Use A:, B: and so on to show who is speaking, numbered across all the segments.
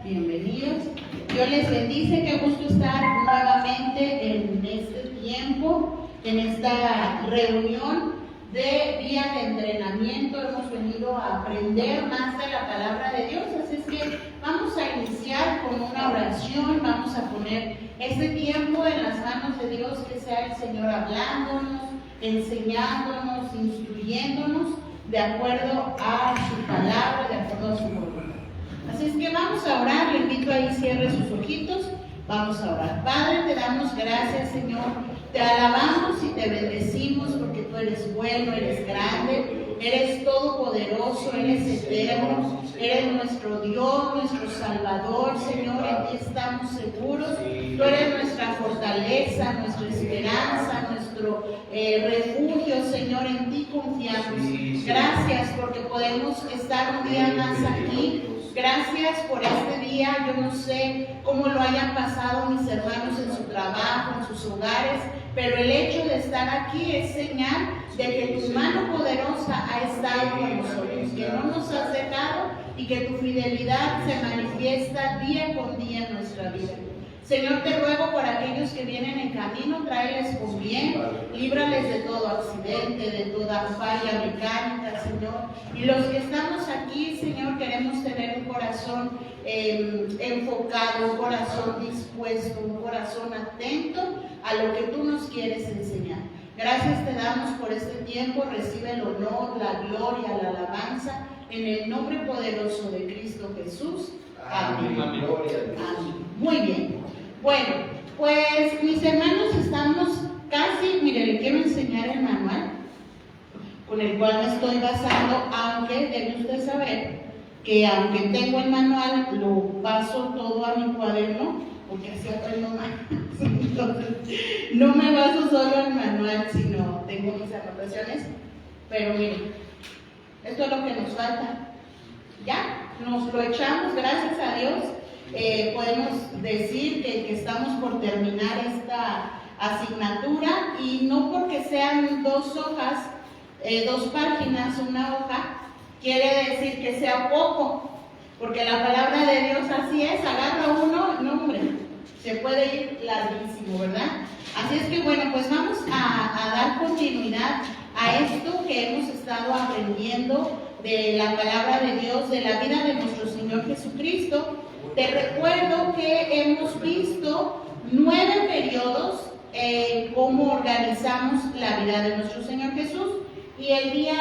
A: bienvenidos. Dios les bendice, qué gusto estar nuevamente en este tiempo, en esta reunión de día de entrenamiento. Hemos venido a aprender más de la palabra de Dios, así es que vamos a iniciar con una oración, vamos a poner este tiempo en las manos de Dios, que sea el Señor hablándonos, enseñándonos, instruyéndonos de acuerdo a su palabra, de acuerdo a su voluntad. Así es que vamos a orar. Le invito ahí, cierre sus ojitos. Vamos a orar. Padre, te damos gracias, Señor. Te alabamos y te bendecimos porque tú eres bueno, eres grande, eres todopoderoso, eres eterno, eres nuestro Dios, nuestro Salvador, Señor. En ti estamos seguros. Tú eres nuestra fortaleza, nuestra esperanza, nuestro refugio, Señor. En ti confiamos. Gracias porque podemos estar un día más aquí. Gracias por este día. Yo no sé cómo lo hayan pasado mis hermanos en su trabajo, en sus hogares, pero el hecho de estar aquí es señal de que tu mano poderosa ha estado con nosotros, que no nos has dejado y que tu fidelidad se manifiesta día con día en nuestra vida. Señor, te ruego por aquellos que vienen en camino, tráeles con bien, líbrales de todo accidente, de toda falla mecánica, Señor. Y los que estamos aquí, Señor, queremos tener un corazón enfocado, un corazón dispuesto, un corazón atento a lo que tú nos quieres enseñar. Gracias te damos por este tiempo. Recibe el honor, la gloria, la alabanza, en el nombre poderoso de Cristo Jesús. Amén. Amén. Amén. Muy bien. Bueno, pues mis hermanos, estamos casi, mire, le quiero enseñar el manual con el cual me estoy basando, aunque debe usted saber que aunque tengo el manual, lo paso todo a mi cuaderno, porque así aprendo más. Entonces, no me baso solo al manual, sino tengo mis anotaciones. Pero miren, esto es lo que nos falta. Ya, nos lo echamos, gracias a Dios. Podemos decir que estamos por terminar esta asignatura, y no porque sean 2 hojas, 2 páginas, una hoja, quiere decir que sea poco, porque la palabra de Dios así es, agarra uno, no hombre, se puede ir larguísimo, ¿verdad? Así es que bueno, pues vamos a dar continuidad a esto que hemos estado aprendiendo de la palabra de Dios, de la vida de nuestro Señor Jesucristo. Te recuerdo que hemos visto 9 periodos en cómo organizamos la vida de nuestro Señor Jesús, y el día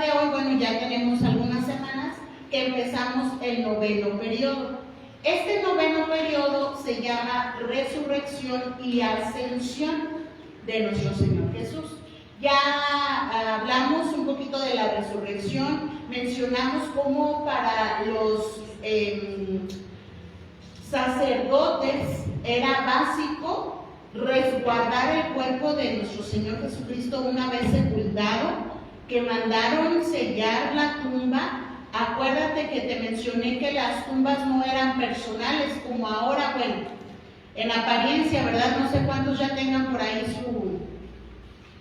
A: de hoy, bueno, ya tenemos algunas semanas que empezamos el 9º periodo. Este 9º periodo se llama Resurrección y Ascensión de nuestro Señor Jesús. Ya hablamos un poquito de la resurrección, mencionamos cómo para los sacerdotes era básico resguardar el cuerpo de nuestro Señor Jesucristo una vez sepultado, que mandaron sellar la tumba. Acuérdate que te mencioné que las tumbas no eran personales como ahora, bueno, en apariencia, ¿verdad? No sé cuántos ya tengan por ahí su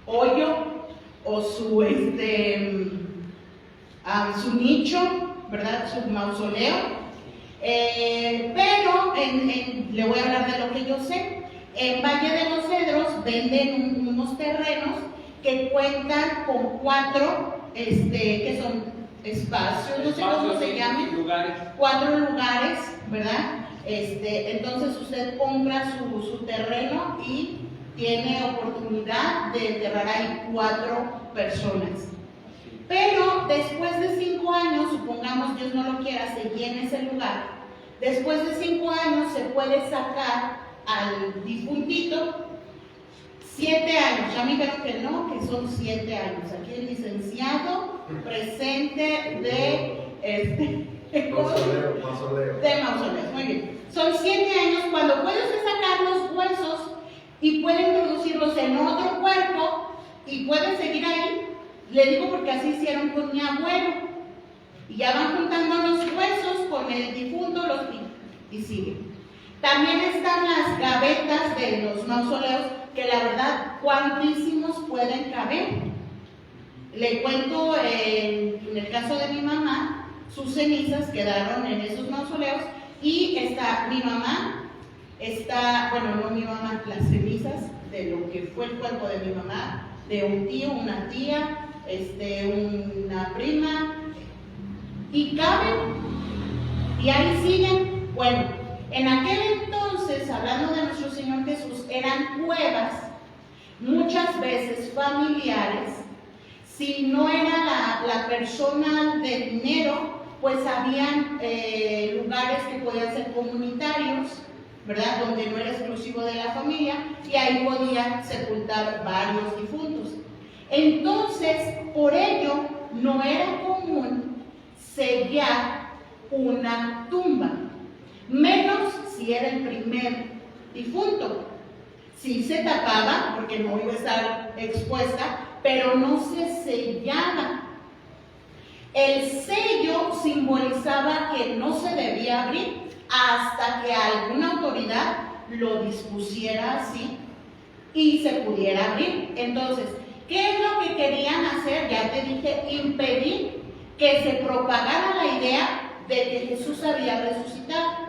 A: hoyo o su nicho, ¿verdad? Su mausoleo. Pero le voy a hablar de lo que yo sé. En Valle de los Cedros venden unos terrenos que cuentan con 4, que son espacios, no sé cómo se llaman, 4 lugares, ¿verdad? Entonces usted compra su terreno y tiene oportunidad de enterrar ahí 4 personas. Pero después de 5 años, supongamos Dios no lo quiera, se llena ese lugar. Después de 5 años se puede sacar al difuntito 7 años. Ya me dijeron que no, que son 7 años. Aquí el licenciado presente de mausoleos. Muy bien. Son 7 años cuando puedes sacar los huesos y pueden introducirlos en otro cuerpo y pueden seguir ahí. Le digo porque así hicieron con mi abuelo. Y ya van juntando los huesos con el difunto y siguen. También están las gavetas de los mausoleos, que la verdad, cuantísimos pueden caber. Le cuento, en el caso de mi mamá, sus cenizas quedaron en esos mausoleos y sea, mi mamá está, bueno, no mi mamá, las cenizas de lo que fue el cuerpo de mi mamá, de un tío, una tía, una prima, y caben, y ahí siguen. Bueno, en aquel entonces, hablando de nuestro Señor Jesús, eran cuevas, muchas veces familiares. Si no era la persona de dinero, pues habían lugares que podían ser comunitarios, ¿verdad? Donde no era exclusivo de la familia, y ahí podían sepultar varios difuntos. Entonces, por ello, no era común sellar una tumba, menos si era el primer difunto. Sí se tapaba, porque no iba a estar expuesta, pero no se sellaba. El sello simbolizaba que no se debía abrir hasta que alguna autoridad lo dispusiera así y se pudiera abrir. Entonces, ¿qué es lo que querían hacer? Ya te dije, impedir que se propagara la idea de que Jesús había resucitado.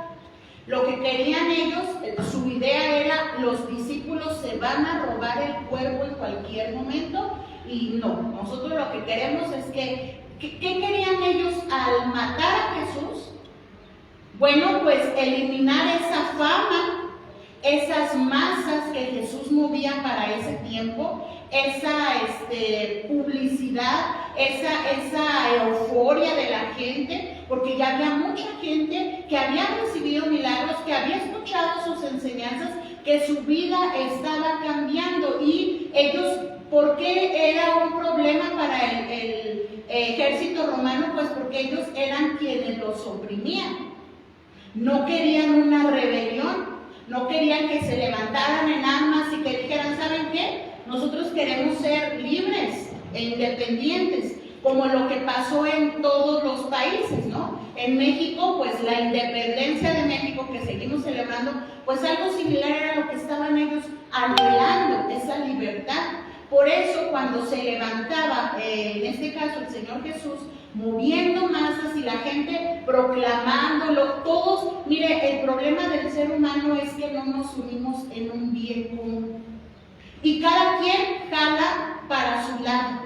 A: Lo que querían ellos, su idea era: los discípulos se van a robar el cuerpo en cualquier momento, y no, nosotros lo que queremos es que, ¿qué querían ellos al matar a Jesús? Bueno, pues eliminar esa fama, esas masas que Jesús movía para ese tiempo, esa publicidad, esa euforia de la gente, porque ya había mucha gente que había recibido milagros, que había escuchado sus enseñanzas, que su vida estaba cambiando. Y ellos, ¿por qué era un problema para el ejército romano? Pues porque ellos eran quienes los oprimían. No querían una rebelión, no querían que se levantaran en armas y que dijeran: ¿saben qué? Nosotros queremos ser libres e independientes, como lo que pasó en todos los países, ¿no? En México, pues la independencia de México, que seguimos celebrando, pues algo similar era lo que estaban ellos anhelando, esa libertad. Por eso, cuando se levantaba, en este caso el Señor Jesús, moviendo masas y la gente proclamándolo, todos, mire, el problema del ser humano es que no nos unimos en un bien común. Y cada quien jala para su lado,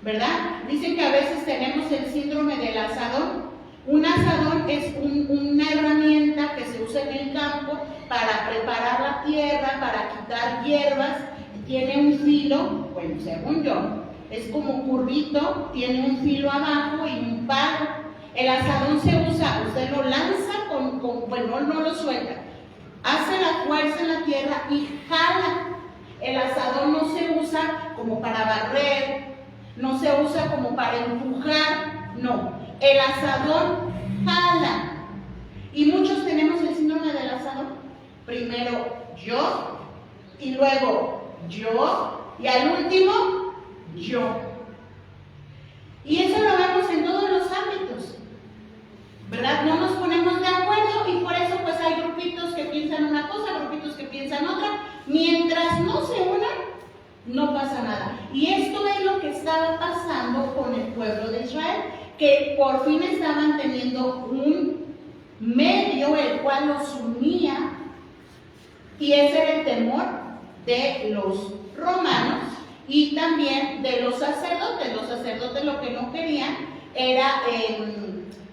A: ¿verdad? Dicen que a veces tenemos el síndrome del asadón. Un asadón es una herramienta que se usa en el campo para preparar la tierra, para quitar hierbas. Tiene un filo, bueno, según yo, es como curvito, tiene un filo abajo y un palo. El asadón se usa, usted lo lanza bueno, no lo suelta, hace la fuerza en la tierra y jala. El asadón no se usa como para barrer, no se usa como para empujar, no. El asadón jala. Y muchos tenemos el síndrome del asadón. Primero yo, y luego yo, y al último yo. Y eso lo vemos en todos los ámbitos, ¿verdad? No nos ponemos de acuerdo, y por eso pues hay grupitos que piensan una cosa, grupitos que piensan otra. Mientras no se unan, no pasa nada. Y esto es lo que estaba pasando con el pueblo de Israel, que por fin estaban teniendo un medio el cual los unía, y ese era el temor de los romanos y también de los sacerdotes. Los sacerdotes lo que no querían era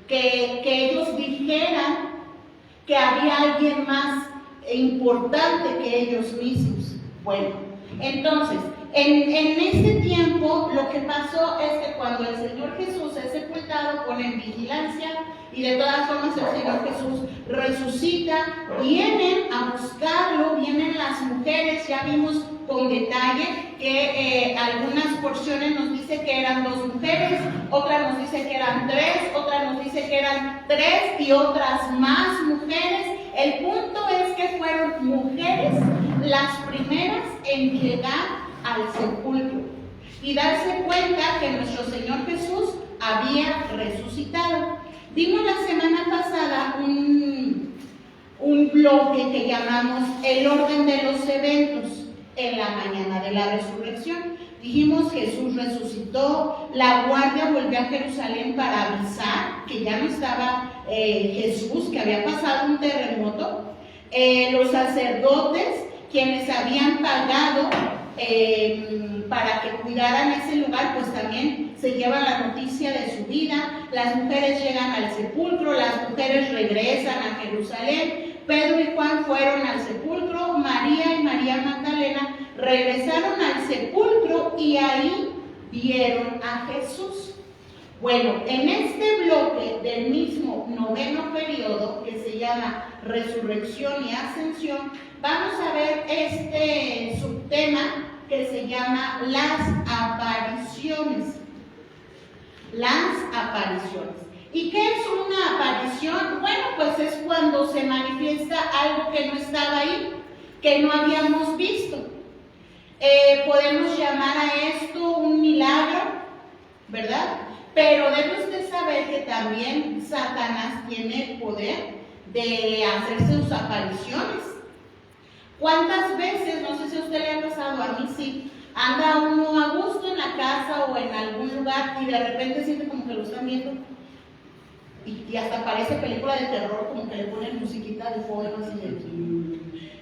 A: que ellos dijeran que había alguien más importante que ellos mismos. Bueno, entonces, en este tiempo lo que pasó es que cuando el Señor Jesús es sepultado, ponen vigilancia, y de todas formas el Señor Jesús resucita. Vienen a buscarlo, vienen las mujeres, ya vimos con detalle que algunas porciones nos dice que eran 2 mujeres, otras nos dice que eran 3, otras nos dice que eran 3 y otras más mujeres. El punto es que fueron mujeres las primeras en llegar al sepulcro y darse cuenta que nuestro Señor Jesús había resucitado. Vimos la semana pasada un bloque que llamamos el orden de los eventos en la mañana de la resurrección. Dijimos: Jesús resucitó, la guardia volvió a Jerusalén para avisar que ya no estaba Jesús, que había pasado un terremoto. Los sacerdotes, quienes habían pagado para que cuidaran ese lugar, pues también se llevan la noticia de su vida. Las mujeres llegan al sepulcro, las mujeres regresan a Jerusalén. Pedro y Juan fueron al sepulcro, María y María Magdalena regresaron al sepulcro y ahí vieron a Jesús. Bueno, en este bloque del mismo noveno periodo, que se llama Resurrección y Ascensión, vamos a ver este subtema que se llama las apariciones. Las apariciones. ¿Y qué es una aparición? Bueno, pues es cuando se manifiesta algo que no estaba ahí, que no habíamos visto. Podemos llamar a esto un milagro, ¿verdad? Pero debes de saber que también Satanás tiene el poder de hacer sus apariciones. ¿Cuántas veces, no sé si a usted le ha pasado, a mí sí, anda uno a gusto en la casa o en algún lugar y de repente siente como que lo están viendo y hasta parece película de terror, como que le ponen musiquita de fondo así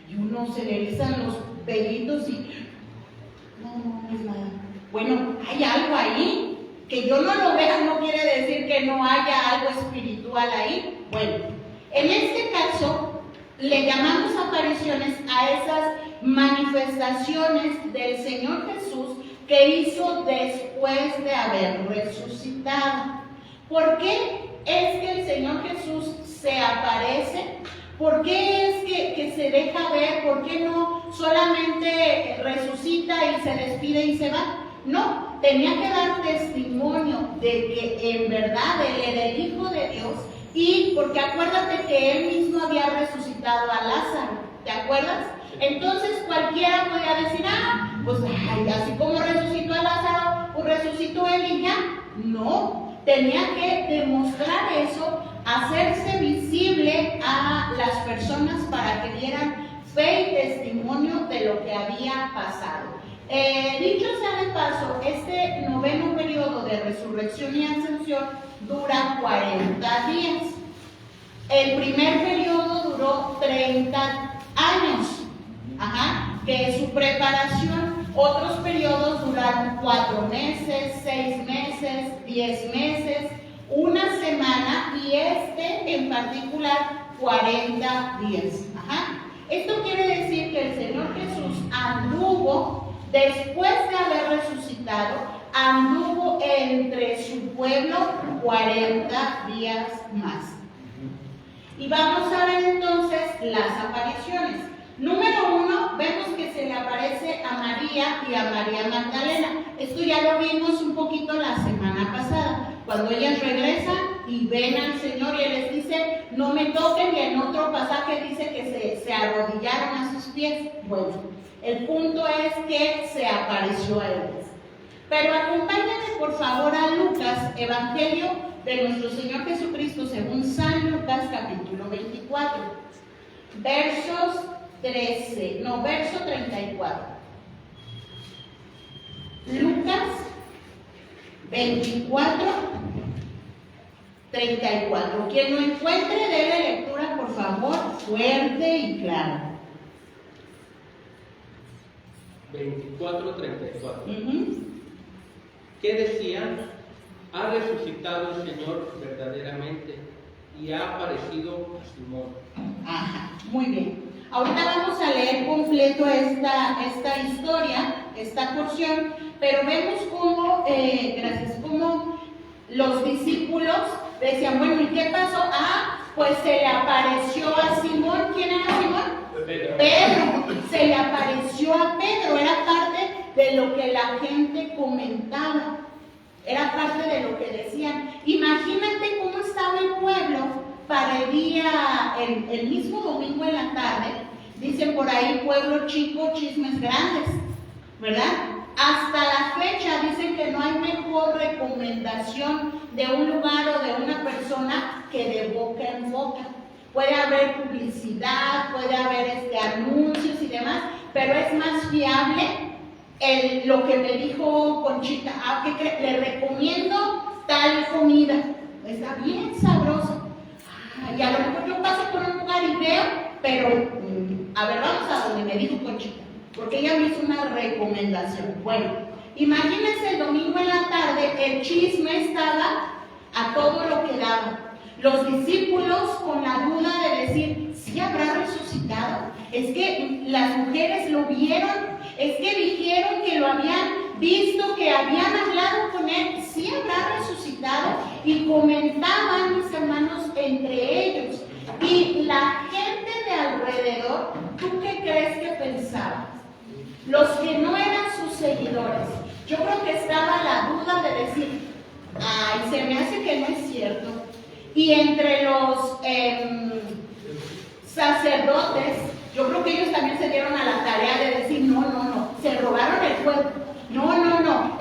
A: y uno se le erizan los pelitos y no es nada. Bueno, hay algo ahí. Que yo no lo vea no quiere decir que no haya algo espiritual ahí. Bueno, en este caso le llamamos apariciones a esas manifestaciones del Señor Jesús que hizo después de haber resucitado. ¿Por qué es que el Señor Jesús se aparece? ¿Por qué es que se deja ver? ¿Por qué no solamente resucita y se despide y se va? No, tenía que dar testimonio de que en verdad Él era el Hijo de Dios, y porque acuérdate que Él mismo había resucitado a Lázaro, ¿te acuerdas? Entonces cualquiera podía decir, pues así como resucitó a Lázaro, pues resucitó Él y ya. No, tenía que demostrar eso, hacerse visible a las personas para que dieran fe y testimonio de lo que había pasado. Dicho sea de paso, este noveno periodo de resurrección y ascensión dura 40 días. El primer periodo duró 30 años, que es su preparación. Otros periodos duraron 4 meses, 6 meses, 10 meses, una semana, y este en particular 40 días. Esto quiere decir que el Señor Jesús anduvo, después de haber resucitado, anduvo entre su pueblo 40 días más. Y vamos a ver entonces las apariciones. Número 1, vemos que se le aparece a María y a María Magdalena. Esto ya lo vimos un poquito la semana pasada, cuando ellas regresan y ven al Señor y Él les dice, no me toquen, y en otro pasaje dice que se arrodillaron a sus pies. Bueno, el punto es que se apareció a ellos. Pero acompáñenme por favor a Lucas, Evangelio de nuestro Señor Jesucristo según San Lucas, capítulo 24, verso 34. Lucas 24, 34. Quien lo encuentre, debe lectura, por favor, fuerte y clara.
B: 24, 34. ¿Qué decían? Ha resucitado el Señor verdaderamente y ha aparecido a Simón.
A: Muy bien. Ahorita vamos a leer completo esta historia, esta porción, pero vemos cómo, cómo los discípulos decían, bueno, ¿y qué pasó? Pues se le apareció a Simón. ¿Quién era Simón? Pedro. Se le apareció a Pedro, era parte de lo que la gente comentaba, era parte de lo que decían. Imagínate cómo estaba el pueblo para el día, el mismo domingo en la tarde. Dicen por ahí, pueblo chico, chismes grandes, ¿verdad? Hasta la fecha dicen que no hay mejor recomendación de un lugar o de una persona que de boca en boca. Puede haber publicidad, puede haber anuncios y demás, pero es más fiable lo que me dijo Conchita. Le recomiendo tal comida, está bien sabroso. Y a lo mejor yo paso por un lugar y veo, pero a ver, vamos a donde me dijo Conchita, porque ella me hizo una recomendación. Bueno, imagínense el domingo en la tarde, el chisme estaba a todo lo que daba. Los discípulos con la duda de decir, ¿sí habrá resucitado? Es que las mujeres lo vieron, es que dijeron que lo habían visto, que habían hablado con él, ¿sí habrá resucitado? Y comentaban, mis hermanos, entre ellos. Y la gente de alrededor, ¿tú qué crees que pensaban? Los que no eran sus seguidores. Yo creo que estaba la duda de decir, ay, se me hace que no es cierto. Y entre los sacerdotes, yo creo que ellos también se dieron a la tarea de decir, no, se robaron el cuerpo. No,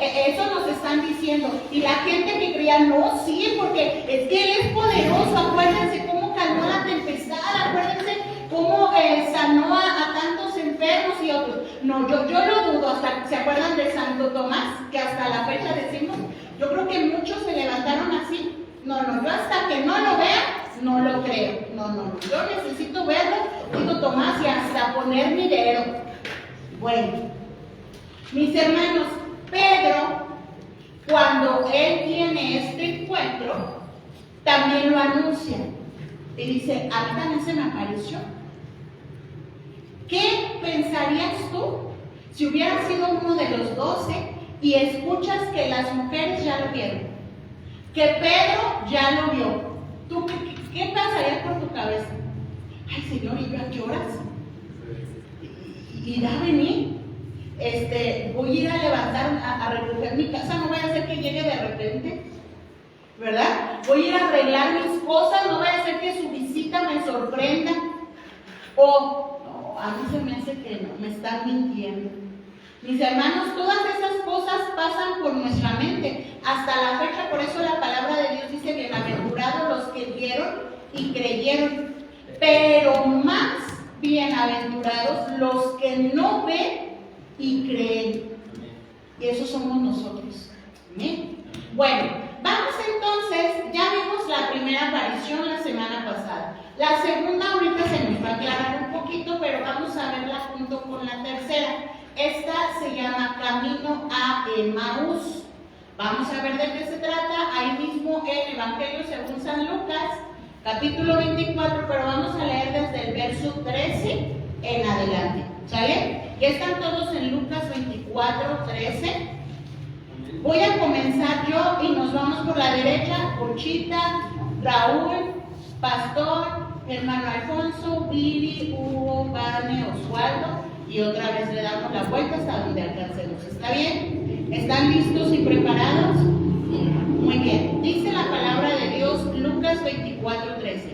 A: eso nos están diciendo. Y la gente que creía, no, sí, porque es que Él es poderoso. Acuérdense cómo calmó la tempestad, acuérdense cómo sanó a tantos enfermos y otros. No, yo lo dudo. Hasta, ¿se acuerdan de Santo Tomás? Que hasta la fecha decimos, yo creo que muchos se levantaron así. No, yo hasta que no lo vea, no lo creo. No, yo necesito verlo, dijo Tomás, y hasta poner mi dedo. Bueno, mis hermanos, Pedro, cuando él tiene este encuentro, también lo anuncia. Y dice, a mí también se me apareció. ¿Qué pensarías tú si hubieras sido uno de los 12 y escuchas que las mujeres ya lo vieron? Que Pedro ya lo vio. ¿Tú qué pasaría por tu cabeza? Ay, Señor, ¿y yo a qué horas? ¿Irá a venir? Voy a ir a levantar, a recoger mi casa, no vaya a ser que llegue de repente, ¿verdad? Voy a ir a arreglar mis cosas, no vaya a ser que su visita me sorprenda. O, no, a mí se me hace que no, me están mintiendo. Mis hermanos, todas esas cosas pasan por nuestra mente hasta la fecha. Por eso la palabra de Dios dice, bienaventurados los que vieron y creyeron, pero más bienaventurados los que no ven y creen. Y esos somos nosotros. ¿Amén? Bueno, vamos entonces, ya vimos la primera aparición la semana pasada. La segunda ahorita se nos va a aclarar un poquito, pero vamos a verla junto con la tercera. Esta se llama Camino a Emaús. Vamos a ver de qué se trata. Ahí mismo el Evangelio según San Lucas, capítulo 24, pero vamos a leer desde el verso 13 en adelante. ¿Sale? Ya están todos en Lucas 24, 13. Voy a comenzar yo y nos vamos por la derecha. Conchita, Raúl, Pastor, hermano Alfonso, Billy, Hugo, Vane, Oswaldo. Y otra vez le damos la vuelta hasta donde alcancemos. ¿Está bien? ¿Están listos y preparados? Muy bien. Dice la palabra de Dios, Lucas 24, 13.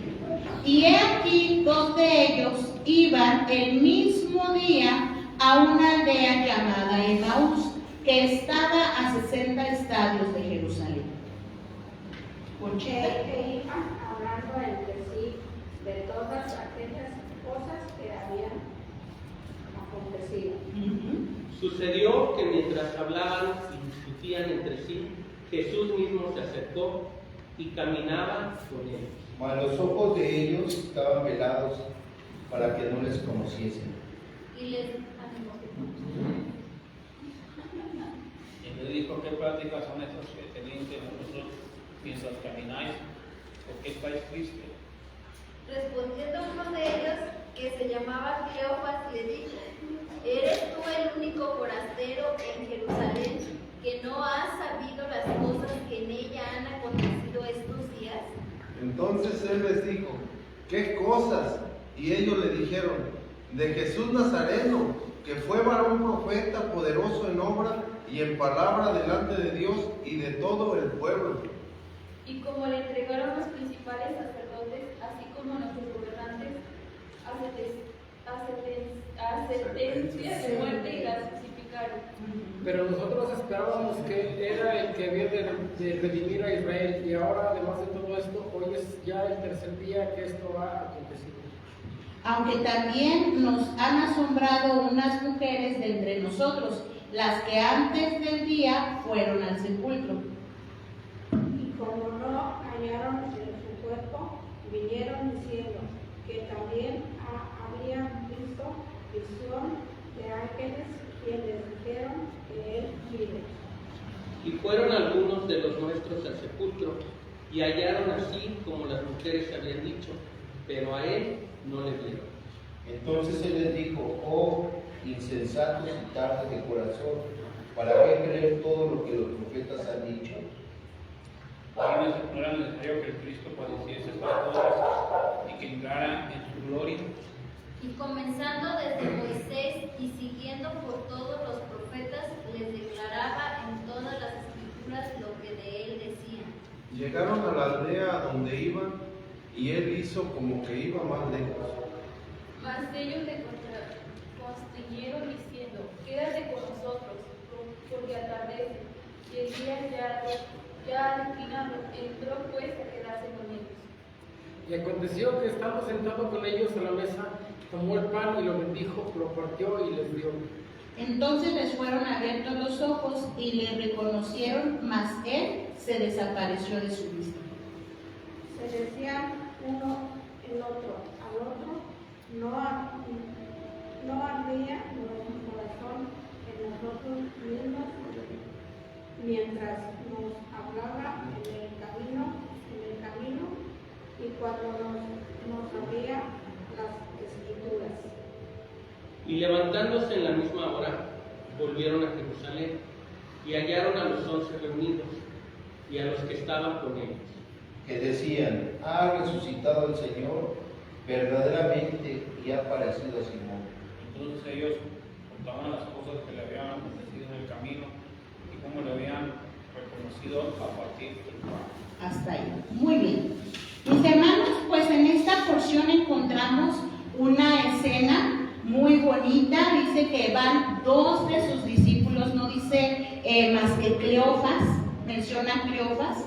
A: Y he aquí, 2 de ellos iban el mismo día a una aldea llamada Emaús, que estaba a 60 estadios de Jerusalén. Conchita.
C: Que iban hablando entre sí de todas aquellas cosas que habían acontecido.
B: Sucedió que mientras hablaban y discutían entre sí, Jesús mismo se acercó y caminaba con ellos.
D: Mas los ojos de ellos estaban velados para que no les conociesen.
E: Y les animó.
F: Y le dijo, ¿qué prácticas son estas que tenéis de vosotros mientras camináis? ¿Por qué estáis tristes?
E: Respondiendo uno de ellos, que se llamaba Cleofas, le dijo, ¿eres tú el único forastero en Jerusalén que no has sabido las cosas que en ella han acontecido estos días?
D: Entonces él les dijo, ¿qué cosas? Y ellos le dijeron, de Jesús Nazareno, que fue varón profeta, poderoso en obra y en palabra delante de Dios y de todo el pueblo.
G: Y como le entregaron los principales sacerdotes, así como nuestros gobernantes, a sentencia de muerte y las crucificaron.
H: Pero nosotros esperábamos que era el que había de redimir a Israel, y ahora, además de todo esto, hoy es ya el tercer día que esto ha acontecido.
A: Aunque también nos han asombrado unas mujeres de entre nosotros, las que antes del día fueron al sepulcro.
C: Y como no hallaron en su cuerpo vinieron diciendo que también habían visto visión de ángeles quienes dijeron que él vive.
B: Y fueron algunos de los nuestros al sepulcro, y hallaron así como las mujeres habían dicho, pero a él no le vieron.
I: Entonces él les dijo: oh, insensatos y tardos de corazón, ¿para qué creer todo lo que los profetas han dicho?
F: No era necesario que el Cristo padeciese estas cosas y que entrara en su gloria.
E: Y comenzando desde Moisés y siguiendo por todos los profetas, les declaraba en todas las escrituras lo que de él decían.
D: Llegaron a la aldea donde iban y él hizo como que iba más lejos.
G: Mas ellos le constriñeron diciendo: quédate con nosotros, porque atardece, y el día ya ha declinado. Entró pues a quedarse con ellos.
H: Y aconteció que estando sentado con ellos a la mesa, tomó el pan y lo bendijo, lo partió y les dio.
A: Entonces les fueron abiertos los ojos y le reconocieron, mas él se desapareció de su vista.
C: Se decían uno el otro al otro: no ardía nuestro corazón en nosotros mismos mientras nos hablaba en el camino y cuando nos abría las escrituras.
B: Y levantándose en la misma hora, volvieron a Jerusalén, y hallaron a los 11 reunidos, y a los que estaban con ellos,
I: Que decían: ha resucitado el Señor verdaderamente y ha aparecido a Simón.
F: Entonces ellos contaban las cosas que le habían acontecido en el camino y cómo le habían reconocido a partir del pan.
A: Hasta ahí. Muy bien. Mis hermanos, pues en esta porción encontramos una escena muy bonita. Dice que van dos de sus discípulos, no dice más que Cleofas, menciona Cleofas.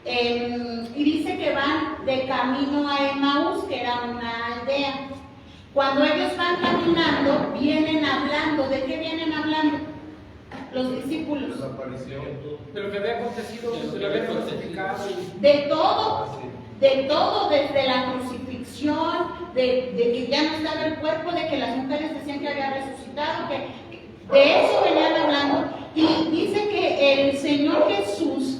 A: Y dice que van de camino a Emaús, que era una aldea. Cuando ellos van caminando, vienen hablando. ¿De qué vienen hablando? Los discípulos.
D: Desapareció.
H: De lo que había acontecido, se lo había crucificado.
A: De todo, desde la crucifixión, de que ya no estaba el cuerpo, de que las mujeres decían que había resucitado, que de eso venían hablando. Y dice que el Señor Jesús,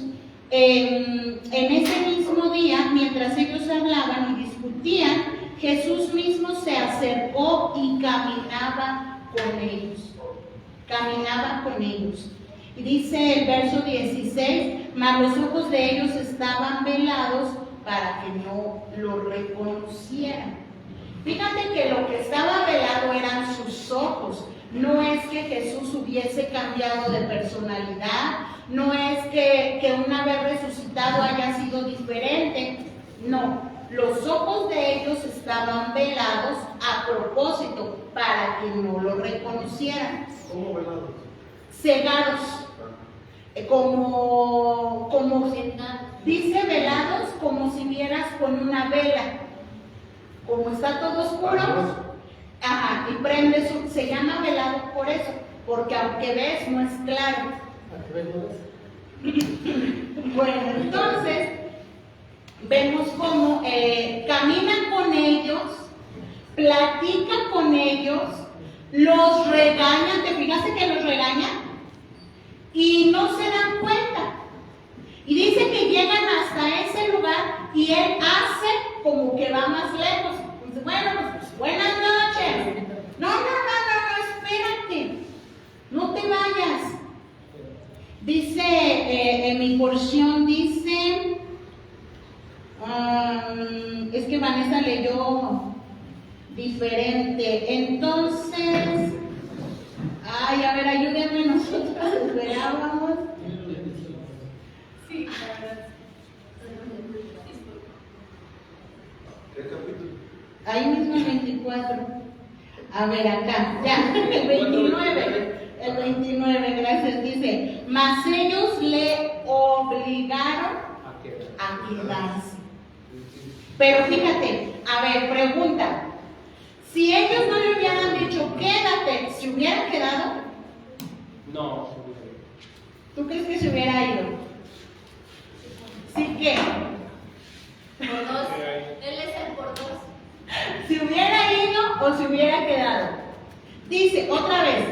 A: en ese mismo día, mientras ellos hablaban y discutían, Jesús mismo se acercó y caminaba con ellos. Caminaba con ellos. Y dice el verso 16: mas los ojos de ellos estaban velados para que no lo reconocieran. Fíjate que lo que estaba velado eran sus ojos. No es que Jesús hubiese cambiado de personalidad, no es que una vez resucitado haya sido diferente. No, los ojos de ellos estaban velados a propósito para que no lo reconocieran.
D: ¿Cómo velados?
A: Cegados, como dice velados, como si vieras con una vela, como está todo oscuro, ajá, y prende se llama velado por eso, porque aunque ves no es claro. Bueno, entonces vemos cómo caminan con ellos, platican con ellos, los regañan. ¿Te fijaste que los regañan? Y no se dan cuenta. Y dice que llegan hasta ese lugar y él hace como que va más lejos. Dice: bueno, pues buenas noches. No, espérate. No te vayas. Dice, en mi porción dice, es que Vanessa leyó diferente. Entonces, ay, a ver, ayúdenme, nosotros esperábamos.
G: Sí, la verdad.
D: ¿Qué capítulo?
A: Ahí mismo el 24. A ver, acá, ya, el 29. El 29, gracias, dice: mas ellos le obligaron a quedarse. Pero fíjate, a ver, pregunta: si ellos no le hubieran dicho quédate, ¿se hubiera quedado?
B: No.
A: ¿Tú crees que se hubiera ido? Sí que.
E: Por dos. Él es el por dos.
A: Si hubiera ido o se hubiera quedado. Dice, otra vez,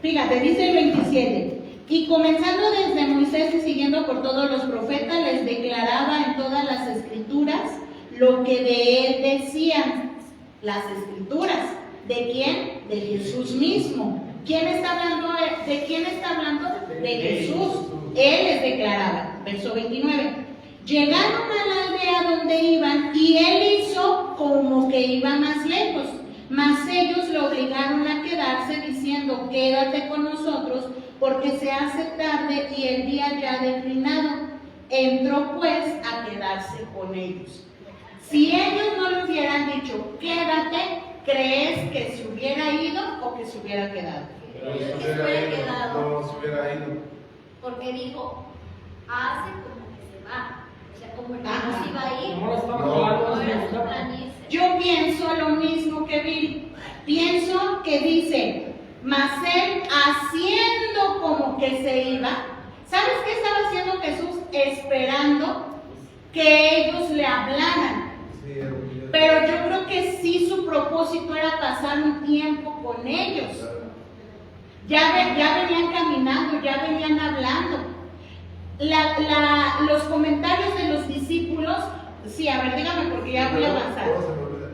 A: fíjate, dice el 27. Y comenzando desde Moisés y siguiendo por todos los profetas, les declaraba en todas las escrituras lo que de él decían. Las escrituras. ¿De quién? De Jesús mismo. ¿Quién está hablando? ¿De quién está hablando? De Jesús. Él les declaraba. Verso 29. Llegaron a la aldea donde iban y él hizo como que iba más lejos. Mas ellos lo obligaron a quedarse diciendo, quédate con nosotros porque se hace tarde y el día ya ha declinado. Entró pues a quedarse con ellos. Si ellos no le hubieran dicho, quédate, ¿crees que se hubiera ido o que se hubiera quedado?
D: No se hubiera ido.
E: Porque dijo, hace como que se va. O sea, como que no se iba a ir.
H: No lo estaba
D: No.
H: jugando,
E: No era
H: no
E: su
H: estaba.
E: plan irse.
A: Yo pienso lo mismo que Viri. Pienso que dice, mas él haciendo como que se iba. ¿Sabes qué estaba haciendo Jesús? Esperando que ellos le hablaran.
D: Sí,
A: Pero yo creo que sí su propósito era pasar un tiempo con ellos. Ya venían caminando, ya venían hablando. Los comentarios de los discípulos, sí, a ver, dígame porque ya voy a avanzar.
D: No, se me olvida.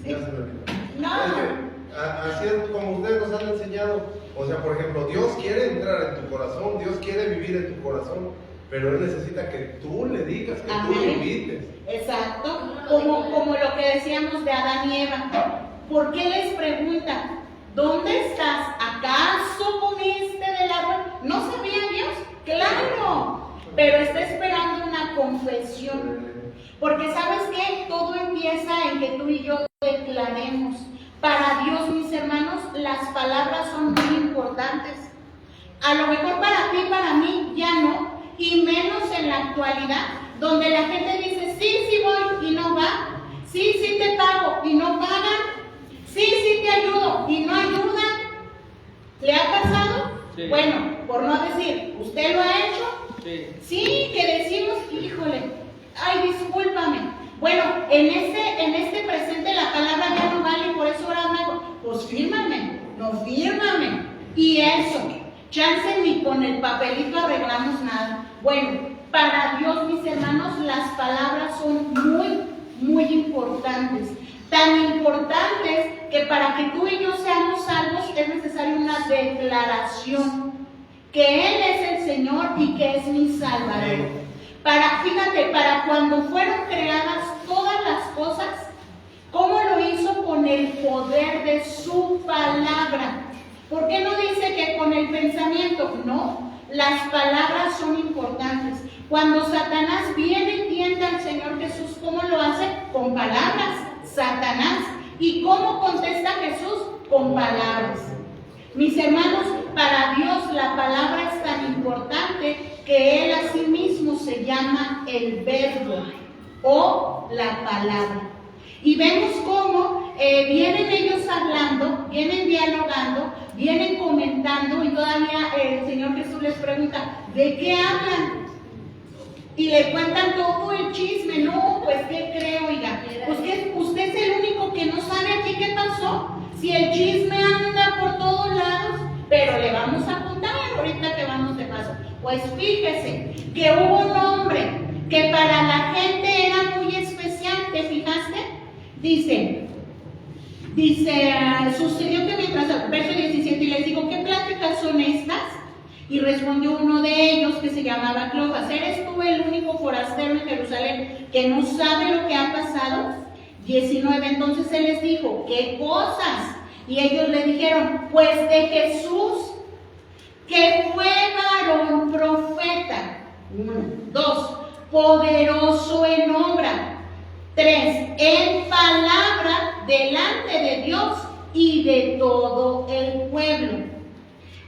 D: Ya se me olvidó.
A: No.
D: Es que, así es como ustedes nos han enseñado. O sea, por ejemplo, Dios quiere entrar en tu corazón, Dios quiere vivir en tu corazón, pero Él necesita que tú le digas, que tú
A: Amén.
D: le invites.
A: Exacto, como lo que decíamos de Adán y Eva. ¿Por qué les pregunta? ¿Dónde estás? ¿Acaso comiste del árbol? ¿No sabía Dios? Claro, pero está esperando una confesión. Porque ¿sabes qué? Todo empieza en que tú y yo declaremos. Para Dios, mis hermanos, las palabras son muy importantes. A lo mejor para ti, para mí, ya no. Y menos en la actualidad, donde la gente dice, sí, sí voy y no va. Sí, sí te pago y no pagan. Sí, sí te ayudo y no ayudan. ¿Le ha pasado?
B: Sí.
A: Bueno, por no decir, ¿usted lo ha hecho?
B: Sí.
A: Sí, que decimos, híjole, ay, discúlpame. Bueno, en este presente la palabra ya no vale y por eso ahora me hago, pues fírmame, no fírmame. Y eso, chance ni con el papelito arreglamos nada. Bueno, para Dios, mis hermanos, las palabras son muy, muy importantes. Tan importantes que para que tú y yo seamos salvos es necesaria una declaración. Que Él es el Señor y que es mi Salvador. Fíjate, para cuando fueron creadas todas las cosas, ¿cómo lo hizo? Con el poder de su palabra. ¿Por qué no dice que con el pensamiento? No, las palabras son importantes. Cuando Satanás viene y tienta al Señor Jesús, ¿cómo lo hace? Con palabras, Satanás. ¿Y cómo contesta Jesús? Con palabras. Mis hermanos, para Dios la palabra es tan importante que Él a sí mismo se llama el Verbo o la palabra. Y vemos cómo vienen ellos hablando, vienen dialogando, vienen comentando y todavía el Señor Jesús les pregunta, ¿de qué hablan? Y le cuentan todo el chisme. No, pues ¿qué creo, oiga? Pues que usted es el único que no sabe aquí qué pasó. Si el chisme anda por todos lados, pero le vamos a contar ahorita que vamos de paso. Pues fíjese que hubo un hombre que para la gente era muy especial, ¿te fijaste? Dice, sucedió que mientras, verso 17, y les digo, ¿qué pláticas son estas? Y respondió uno de ellos que se llamaba Cleofas, ¿eres tú el único forastero en Jerusalén que no sabe lo que ha pasado? 19, entonces él les dijo, ¿qué cosas? Y ellos le dijeron, pues de Jesús, que fue varón profeta. 1, 2, poderoso en obra. 3, en palabra delante de Dios y de todo el pueblo.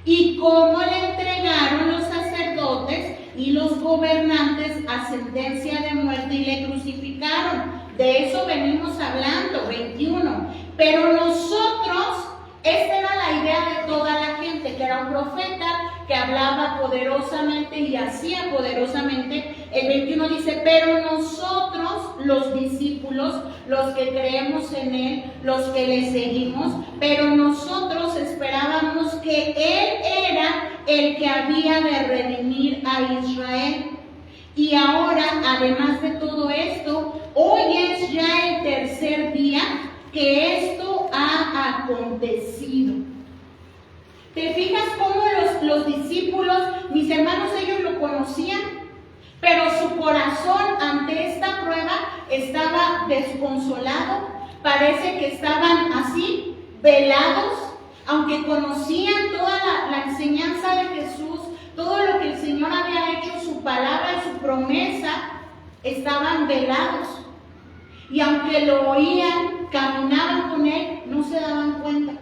A: Y cómo le entregaron los sacerdotes y los gobernantes a sentencia de muerte y le crucificaron. De eso venimos hablando, 21. Pero nosotros, esta era la idea de toda la gente, que era un profeta que hablaba poderosamente y hacía poderosamente. El 21 dice, pero nosotros los discípulos, los que creemos en Él, los que le seguimos, pero nosotros esperábamos que Él era el que había de redimir a Israel. Y ahora, además de todo esto, hoy es ya el tercer día que esto ha acontecido. ¿Te fijas cómo los discípulos, mis hermanos, ellos lo conocían? Pero su corazón ante esta prueba estaba desconsolado. Parece que estaban así, velados, aunque conocían toda la enseñanza de Jesús, todo lo que el Señor había hecho, su palabra y su promesa, estaban velados. Y aunque lo oían, caminaban con Él, no se daban cuenta.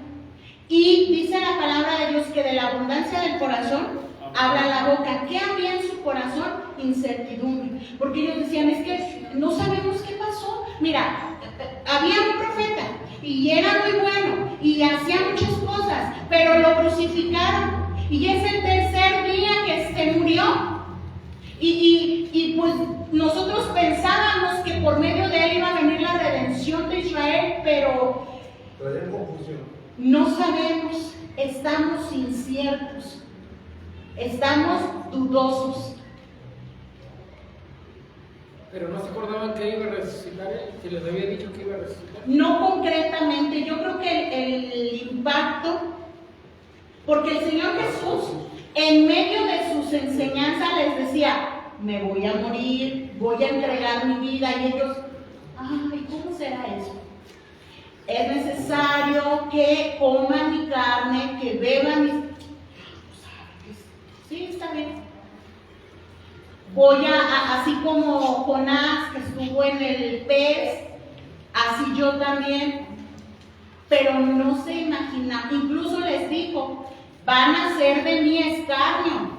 A: Y dice la palabra de Dios que de la abundancia del corazón habla la boca. ¿Qué había en su corazón? Incertidumbre. Porque ellos decían, es que no sabemos qué pasó. Mira, había un profeta y era muy bueno y hacía muchas cosas, pero lo crucificaron. Y es el tercer día que se murió. Y pues nosotros pensábamos que por medio de él iba a venir la redención de Israel, pero no sabemos, estamos inciertos, estamos dudosos.
H: Pero no se acordaban que iba a resucitar, que les había dicho que iba a resucitar.
A: No concretamente, yo creo que el impacto, porque el Señor Jesús, en medio de sus enseñanzas, les decía, me voy a morir, voy a entregar mi vida, y ellos, ay, ¿cómo será eso? Es necesario que coman mi carne, que beban mis... Sí, está bien. Voy así como Jonás, que estuvo en el pez, así yo también. Pero no se imagina, incluso les dijo, van a ser de mí escarnio,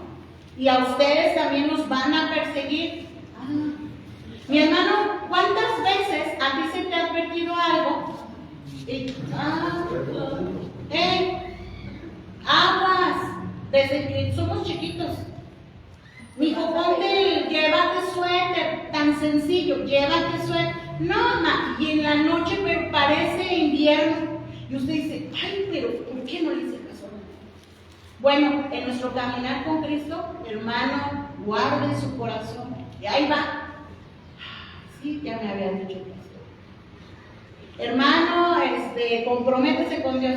A: y a ustedes también los van a perseguir. Mi hermano, ¿cuántas veces a ti se te ha advertido algo? Aguas, desde que somos chiquitos. Mijo, ponte, llévate suéter, tan sencillo, llévate suéter. No, mamá, y en la noche, pero parece invierno. Y usted dice, ay, pero ¿por qué no le hice caso? Bueno, en nuestro caminar con Cristo, hermano, guarde su corazón. Y ahí va. Sí, ya me habían dicho Cristo. Hermano, comprométese con Dios.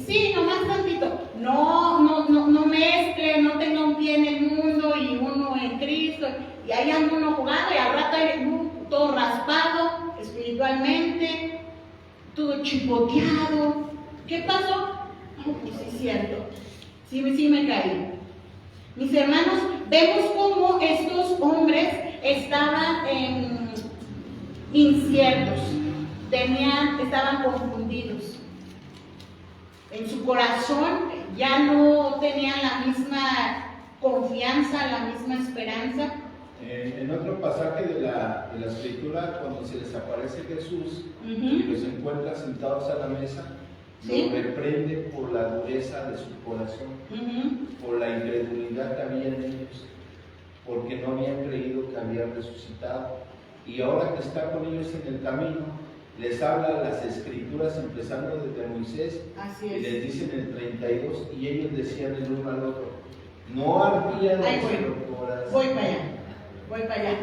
A: Sí, nomás tantito. No mezcle, no tenga un pie en el mundo y uno en Cristo. Y ahí anda uno jugando y al rato hay todo raspado espiritualmente, todo chipoteado. ¿Qué pasó? Pues sí, es cierto. Sí me caí. Mis hermanos, vemos cómo estos hombres estaban inciertos, estaban confundidos. En su corazón ya no tenían la misma confianza, la misma esperanza.
I: En otro pasaje de la escritura, cuando se les aparece Jesús y los encuentra sentados a la mesa, los reprende por la dureza de su corazón, por la incredulidad que había en ellos, porque no habían creído que había resucitado. Y ahora que está con ellos en el camino, les habla las escrituras empezando desde Moisés.
A: Así
I: y
A: es.
I: les dicen el 32, y ellos decían el uno al otro, no ardía nuestro corazón.
A: Voy para allá.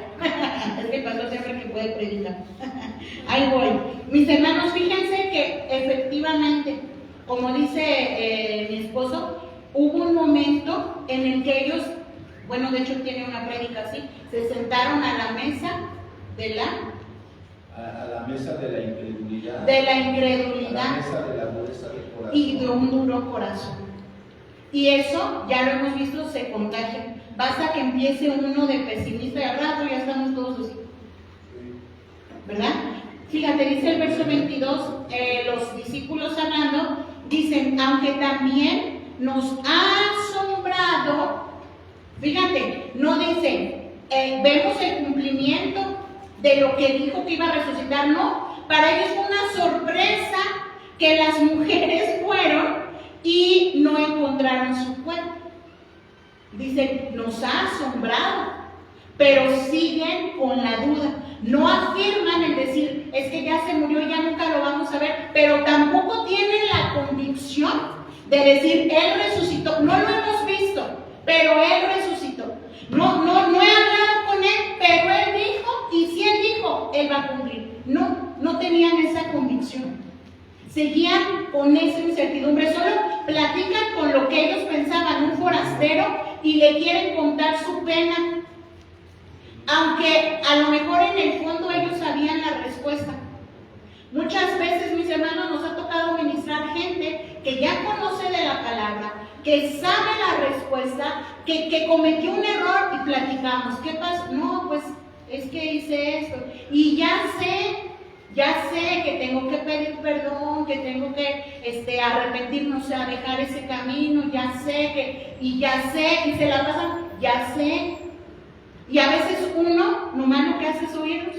A: Es que el pastor siempre que puede predicar. Ahí voy. Mis hermanos, fíjense que efectivamente, como dice mi esposo, hubo un momento en el que ellos, bueno, de hecho tiene una prédica así, se sentaron a la mesa de
I: la mesa de la incredulidad.
A: De la incredulidad.
I: A la mesa de la dureza del corazón.
A: Y de un duro corazón. Y eso, ya lo hemos visto, se contagia. Basta que empiece uno de pesimista y al rato ya estamos todos así. ¿Verdad? Fíjate, dice el verso 22, los discípulos hablando, dicen, aunque también nos ha asombrado, fíjate, no dicen, vemos el cumplimiento de lo que dijo que iba a resucitar, no, para ellos fue una sorpresa que las mujeres fueron y no encontraron su cuerpo. Dicen, nos ha asombrado, pero siguen con la duda. No afirman en decir, es que ya se murió y ya nunca lo vamos a ver, pero tampoco tienen la convicción de decir, Él resucitó. No lo hemos visto, pero Él resucitó. No he hablado con Él, pero Él dijo, y si Él dijo, Él va a cumplir. No tenían esa convicción. Seguían con esa incertidumbre, solo platican con lo que ellos pensaban, un forastero, y le quieren contar su pena. Aunque a lo mejor en el fondo ellos sabían la respuesta. Muchas veces, mis hermanos, nos ha tocado ministrar gente que ya conoce de la palabra, que sabe la respuesta, que cometió un error y platicamos. ¿Qué pasó? No, pues es que hice esto. Y ya sé que tengo que pedir perdón, que tengo que arrepentirme, o sea, dejar ese camino, y se la pasan, ya sé. Y a veces uno, nomás lo que hace es oírlos,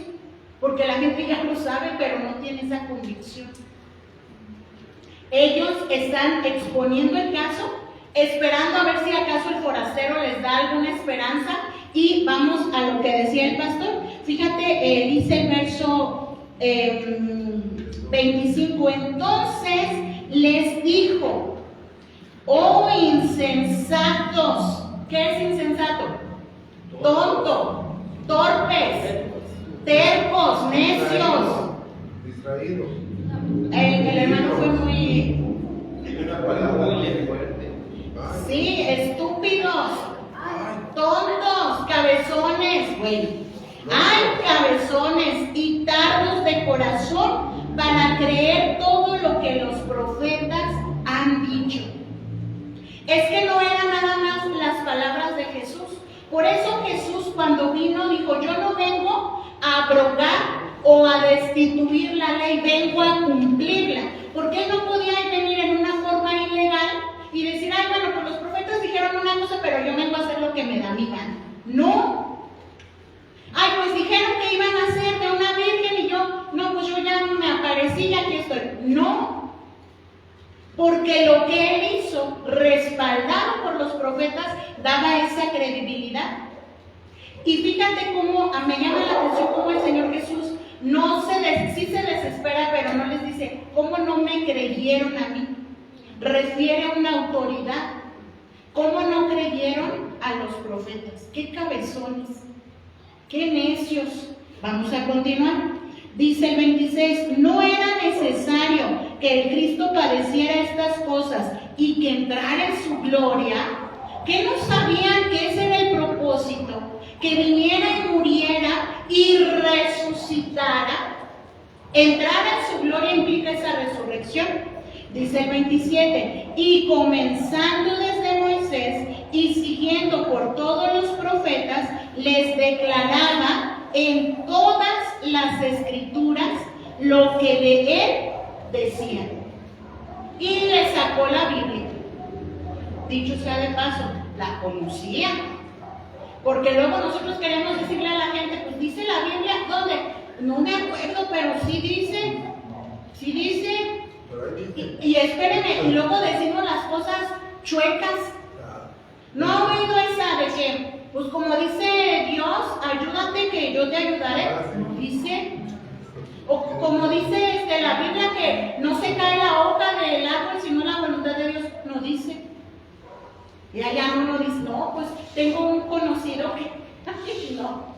A: porque la gente ya lo sabe, pero no tiene esa convicción. Ellos están exponiendo el caso, esperando a ver si acaso el forastero les da alguna esperanza, y vamos a lo que decía el pastor. Fíjate, dice el verso 25, entonces les dijo, oh insensatos. ¿Qué es insensato? Tonto, torpes, tercos, necios,
D: distraídos.
A: El hermano fue muy...
I: Una palabra muy fuerte.
A: Sí, estúpidos, tontos, cabezones, güey. Hay cabezones y tardos de corazón para creer todo lo que los profetas han dicho. Es que no eran nada más las palabras de Jesús. Por eso Jesús, cuando vino, dijo, yo no vengo a abrogar o a destituir la ley, vengo a cumplirla. Porque él no podía venir en una forma ilegal y decir, ay, bueno, pues los profetas dijeron una cosa, pero yo vengo a hacer lo que me da mi gana. No. Ay, pues dijeron que iban a hacer de una virgen y yo, no, pues yo ya me aparecí y aquí estoy. No. Porque lo que él hizo, respaldado por los profetas, daba esa credibilidad. Y fíjate cómo, me llama la atención cómo el Señor Jesús sí se desespera, pero no les dice, ¿cómo no me creyeron a mí? Refiere a una autoridad. ¿Cómo no creyeron a los profetas? ¡Qué cabezones! ¡Qué necios! Vamos a continuar. Dice el 26, no era necesario que el Cristo padeciera estas cosas y que entrara en su gloria. ¿Qué no sabían que ese era el propósito? Que viniera y muriera y resucitara. Entrar en su gloria implica esa resurrección. Dice el 27, y comenzando desde Moisés y siguiendo por todos los profetas, les declaraba en todas las escrituras lo que de él decían. Y le sacó la Biblia. Dicho sea de paso, la conocía. Porque luego nosotros queremos decirle a la gente, pues dice la Biblia, ¿dónde? No me acuerdo, pero sí dice. Y espérenme, y luego decimos las cosas chuecas. ¿No ha oído esa de que, pues como dice Dios, ayúdate que yo te ayudaré? ¿No dice? O como dice la Biblia que no se cae la hoja del árbol sino la voluntad de Dios, ¿no dice? Y allá uno dice, no, pues tengo un conocido que, no,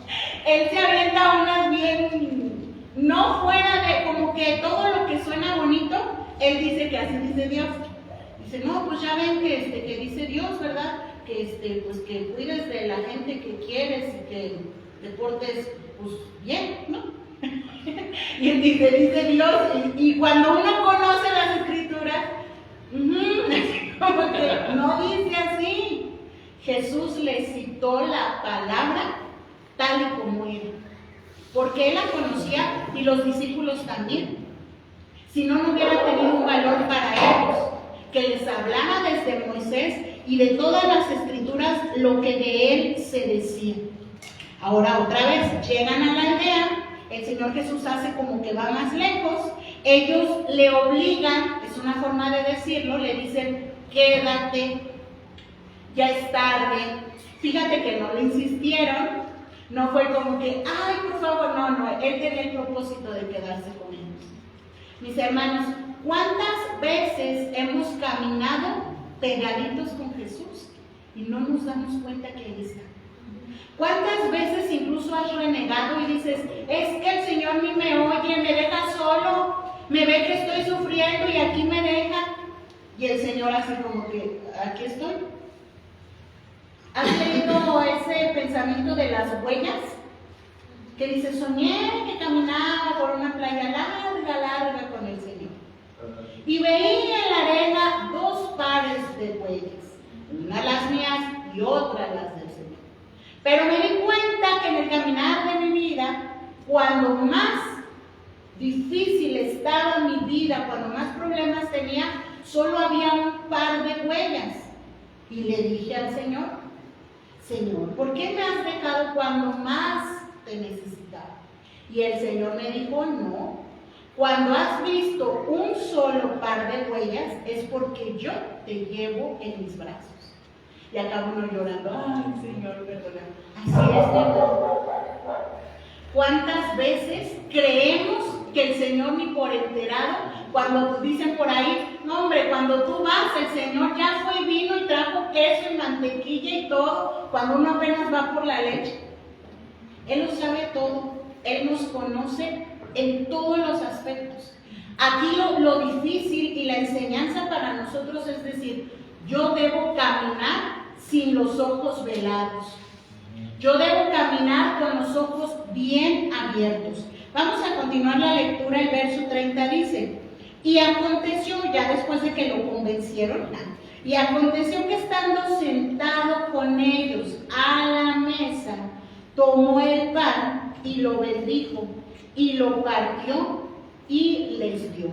A: él se avienta unas bien, no fuera de, como que todo lo que suena bonito, él dice que así dice Dios. Dice, no, pues ya ven que dice Dios, ¿verdad? Que pues que cuides de la gente que quieres y que te portes, pues, bien, ¿no? Y él dice Dios, y cuando uno conoce las escrituras, como que no dice así. Jesús le citó la palabra tal y como era, porque él la conocía y los discípulos también. Si no, no hubiera tenido un valor para ellos, que les hablaba desde Moisés y de todas las escrituras lo que de él se decía. Ahora otra vez llegan a la aldea, el Señor Jesús hace como que va más lejos, ellos le obligan, es una forma de decirlo, le dicen, quédate, ya es tarde. Fíjate que no le insistieron, No fue como que, ay, por favor, no, él tenía el propósito de quedarse con ellos. Mis hermanos, ¿cuántas veces hemos caminado pegaditos con Jesús y no nos damos cuenta que Él está? ¿Cuántas veces incluso has renegado y dices, es que el Señor ni me oye, me deja solo, me ve que estoy sufriendo y aquí me deja? Y el Señor hace como que, aquí estoy. ¿Has tenido ese pensamiento de las huellas? Que dice, soñé que caminaba por una playa larga con el Señor. Y veía en la arena 2 pares de huellas, una las mías y otra las del Señor. Pero me di cuenta que en el caminar de mi vida, cuando más difícil estaba mi vida, cuando más problemas tenía, solo había un par de huellas. Y le dije al Señor, Señor, ¿por qué me has dejado cuando más te necesitaba? Y el Señor me dijo, no, cuando has visto un solo par de huellas es porque yo te llevo en mis brazos. Y acá uno llorando, ay Señor, perdóname. Así es, ¿verdad? ¿Cuántas veces creemos que el Señor ni por enterado, cuando dicen por ahí, no hombre, cuando tú vas, el Señor ya fue y vino y trajo queso y mantequilla y todo, cuando uno apenas va por la leche? Él lo sabe todo, Él nos conoce en todos los aspectos. Aquí lo difícil y la enseñanza para nosotros es decir, yo debo caminar sin los ojos velados. Yo debo caminar con los ojos bien abiertos. Vamos a continuar la lectura. El verso 30 dice, y aconteció, ya después de que lo convencieron, y aconteció que estando sentado con ellos a la mesa, tomó el pan y lo bendijo, y lo partió y les dio.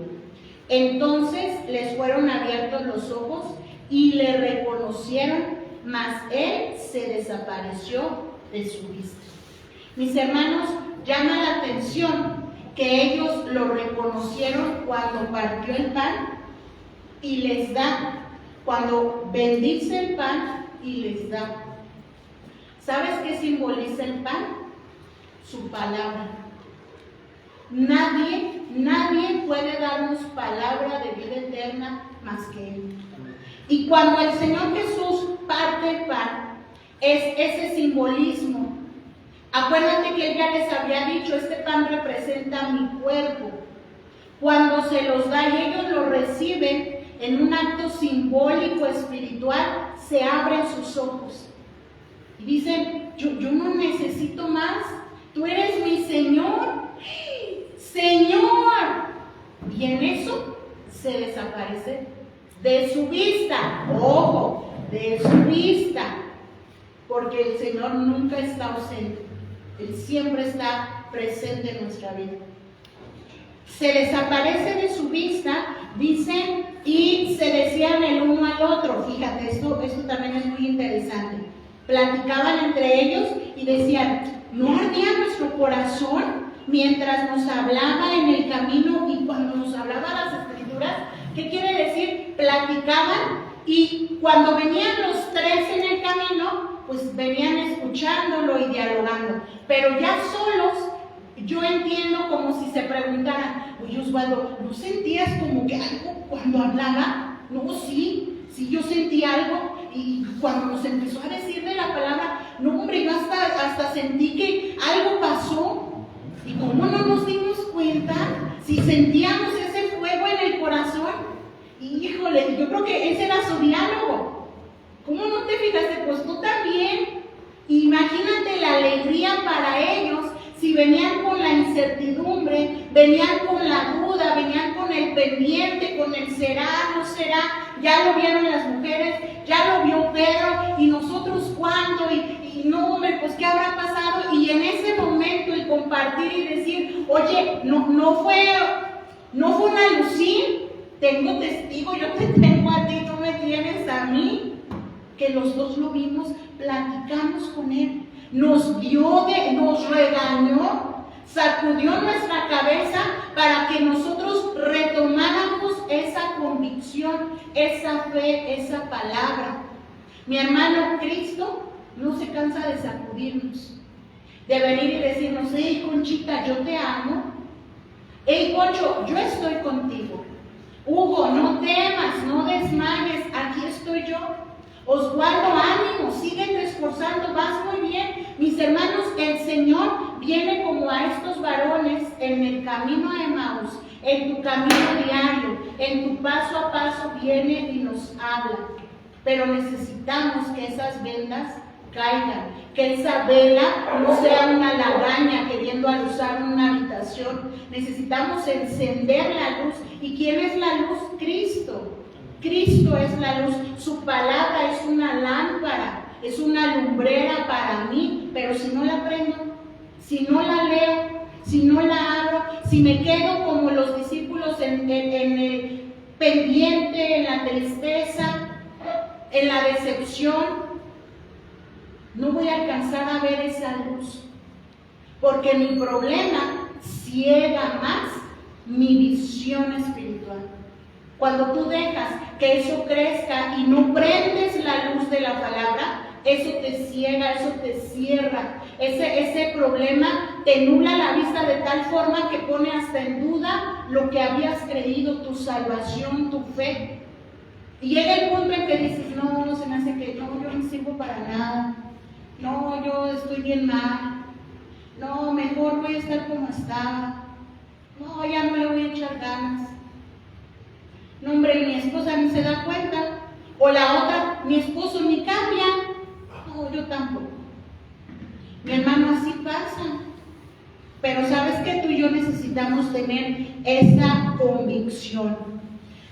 A: Entonces les fueron abiertos los ojos y le reconocieron, mas él se desapareció de su vista. Mis hermanos, llama la atención que ellos lo reconocieron cuando partió el pan y les da, cuando bendice el pan y les da. ¿Sabes qué simboliza el pan? Su palabra. Nadie puede darnos palabra de vida eterna más que Él. Y cuando el Señor Jesús parte el pan, es ese simbolismo. Acuérdate que Él ya les había dicho, este pan representa mi cuerpo. Cuando se los da y ellos lo reciben en un acto simbólico espiritual, se abren sus ojos. Y dicen, yo no necesito más, tú eres mi Señor. Señor. Y en eso se desaparece de su vista. Ojo, de su vista. Porque el Señor nunca está ausente. Él siempre está presente en nuestra vida. Se desaparece de su vista, dicen, y se decían el uno al otro. Fíjate, esto también es muy interesante. Platicaban entre ellos y decían, ¿no ardía nuestro corazón mientras nos hablaba en el camino y cuando nos hablaba las Escrituras? ¿Qué quiere decir? Platicaban y cuando venían los 3 en el camino, pues venían escuchándolo y dialogando. Pero ya solos, yo entiendo como si se preguntaran, oye Osvaldo, ¿no sentías como que algo cuando hablaba? No, sí yo sentí algo. Y cuando nos empezó a decir de la palabra, no hombre, yo hasta sentí que algo pasó. ¿Y cómo no nos dimos cuenta? Si sentíamos ese fuego en el corazón. Híjole, yo creo que ese era su diálogo. ¿Cómo no te fijaste? Pues tú también. Imagínate la alegría para ellos si venían con la incertidumbre, venían con la duda, venían con el pendiente, con el será, no será. Ya lo vieron las mujeres, ya lo vio Pedro, y nosotros cuándo, y no, hombre, pues qué habrá pasado. Y en ese momento el compartir y decir, oye, no fue una alucín, tengo testigo, yo te tengo a ti, tú me tienes a mí, que los dos lo vimos, platicamos con él, nos regañó, sacudió nuestra cabeza para que nosotros retomáramos esa convicción, esa fe, esa palabra. Mi hermano, Cristo no se cansa de sacudirnos. de venir y decirnos, hey Conchita, yo te amo. Hey Concho, yo estoy contigo. Hugo, no temas, no desmayes, aquí estoy yo. Oswaldo, ánimo, síguete esforzando, vas muy bien. Mis hermanos, el Señor viene como a estos varones en el camino a Emaús, en tu camino diario, en tu paso a paso viene y nos habla. Pero necesitamos que esas vendas caigan, que esa vela no sea una lagaña queriendo alusar una habitación. Necesitamos encender la luz. ¿Y quién es la luz? Cristo. Cristo es la luz. Su palabra es una lámpara, es una lumbrera para mí. Pero si no la prendo, si no la leo, si no la abro, si me quedo como los discípulos en el pendiente, en la tristeza, en la decepción, no voy a alcanzar a ver esa luz, porque mi problema ciega más mi visión espiritual. Cuando tú dejas que eso crezca y no prendes la luz de la palabra, eso te ciega, eso te cierra. Ese problema te nubla la vista de tal forma que pone hasta en duda lo que habías creído, tu salvación, tu fe. Y llega el punto en que dices, no, se me hace que no, yo no sirvo para nada. No, yo estoy bien mal. No, mejor voy a estar como estaba. No, ya no le voy a echar ganas. No, hombre, mi esposa ni se da cuenta. O la otra, mi esposo ni cambia. No, yo tampoco. Mi hermano, así pasa. Pero sabes que tú y yo necesitamos tener esa convicción.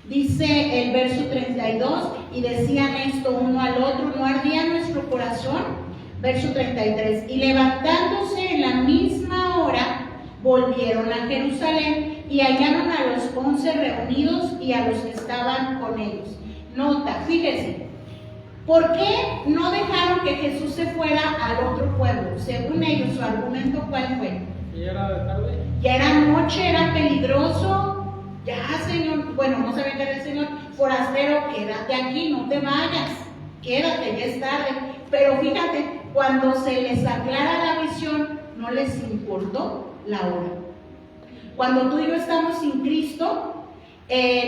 A: Dice el verso 32, y decían esto uno al otro, ¿no ardía nuestro corazón? Verso 33, y levantándose en la misma hora, volvieron a Jerusalén y hallaron a los 11 reunidos y a los que estaban con ellos. Nota, fíjese, ¿por qué no dejaron que Jesús se fuera al otro pueblo? Según ellos, su argumento, ¿cuál fue?
H: ¿Ya era de tarde?
A: Ya era noche, era peligroso. Ya, Señor, bueno, no sabía que era el Señor, forastero, quédate aquí, no te vayas, quédate, ya es tarde. Pero fíjate, cuando se les aclara la visión, no les importó la hora. Cuando tú y yo estamos sin Cristo,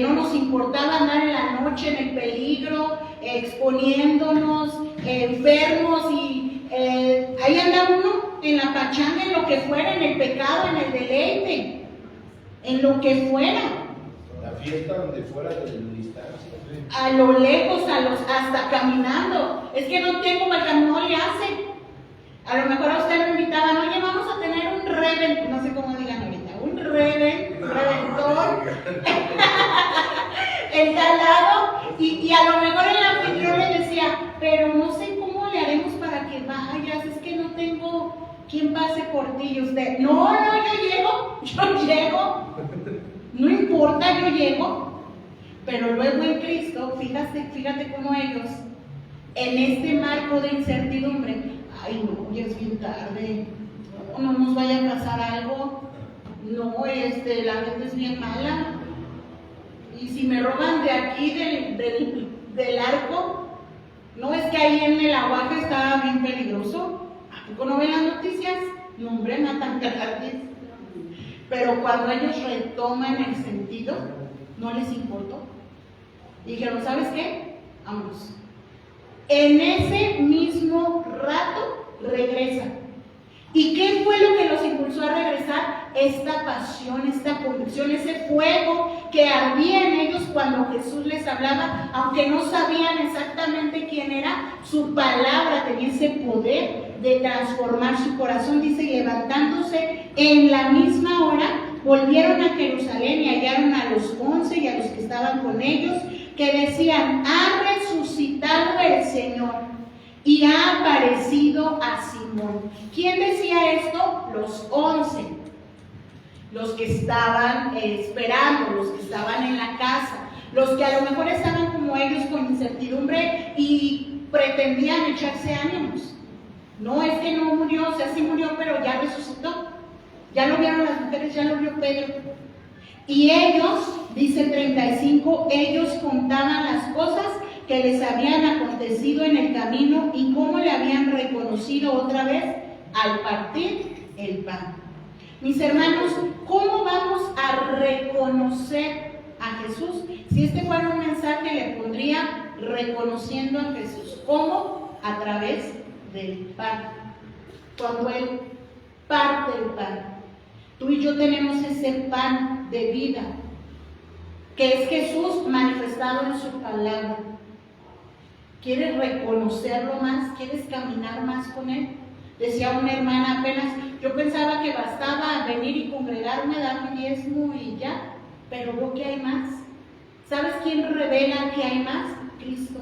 A: no nos importaba andar en la noche en el peligro, exponiéndonos, enfermos, y ahí anda uno en la pachanga, en lo que fuera, en el pecado, en el deleite, en lo que fuera.
I: La fiesta donde fuera de la distancia.
A: A lo lejos, hasta caminando. Es que no tengo para camino, no le hace. A lo mejor a usted lo invitaban, oye, vamos a tener un reventón, no sé cómo digan ahorita, un reventón en tal lado, y a lo mejor el anfitrión le decía, pero no sé cómo le haremos para que vayas, es que no tengo quien pase por ti. Y usted, no, yo llego, no importa, yo llego. Pero luego en Cristo, fíjate cómo ellos, en este marco de incertidumbre, ay no, ya es bien tarde, no nos vaya a pasar algo, no, la gente es bien mala, y si me roban de aquí del arco, no, es que ahí en el aguaje estaba bien peligroso. ¿A poco no ven las noticias? No, hombre, matan gratis. Pero cuando ellos retoman el sentido, no les importó. Dijeron, ¿sabes qué? Vámonos. En ese mismo rato regresan. ¿Y qué fue lo que los impulsó a regresar? Esta pasión, esta convicción, ese fuego que ardía en ellos cuando Jesús les hablaba, aunque no sabían exactamente quién era, su palabra tenía ese poder de transformar su corazón. Dice, y levantándose en la misma hora, volvieron a Jerusalén y hallaron a los 11 y a los que estaban con ellos, que decían, ha resucitado el Señor y ha aparecido a Simón. ¿Quién decía esto? Los 11, los que estaban esperando, los que estaban en la casa, los que a lo mejor estaban como ellos con incertidumbre y pretendían echarse ánimos. No, es que no murió, o sea, sí murió, pero ya resucitó. Ya lo vieron las mujeres, ya lo vio Pedro. Y ellos, dice 35, ellos contaban las cosas que les habían acontecido en el camino y cómo le habían reconocido otra vez al partir el pan. Mis hermanos, ¿cómo vamos a reconocer a Jesús? Si este fuera un mensaje, le pondría reconociendo a Jesús. ¿Cómo? A través del pan. Cuando Él parte el pan. Tú y yo tenemos ese pan de vida, que es Jesús manifestado en su palabra. ¿Quieres reconocerlo más? ¿Quieres caminar más con Él? Decía una hermana apenas, yo pensaba que bastaba venir y congregarme, dar mi diezmo y ya, pero veo que hay más. ¿Sabes quién revela que hay más? Cristo.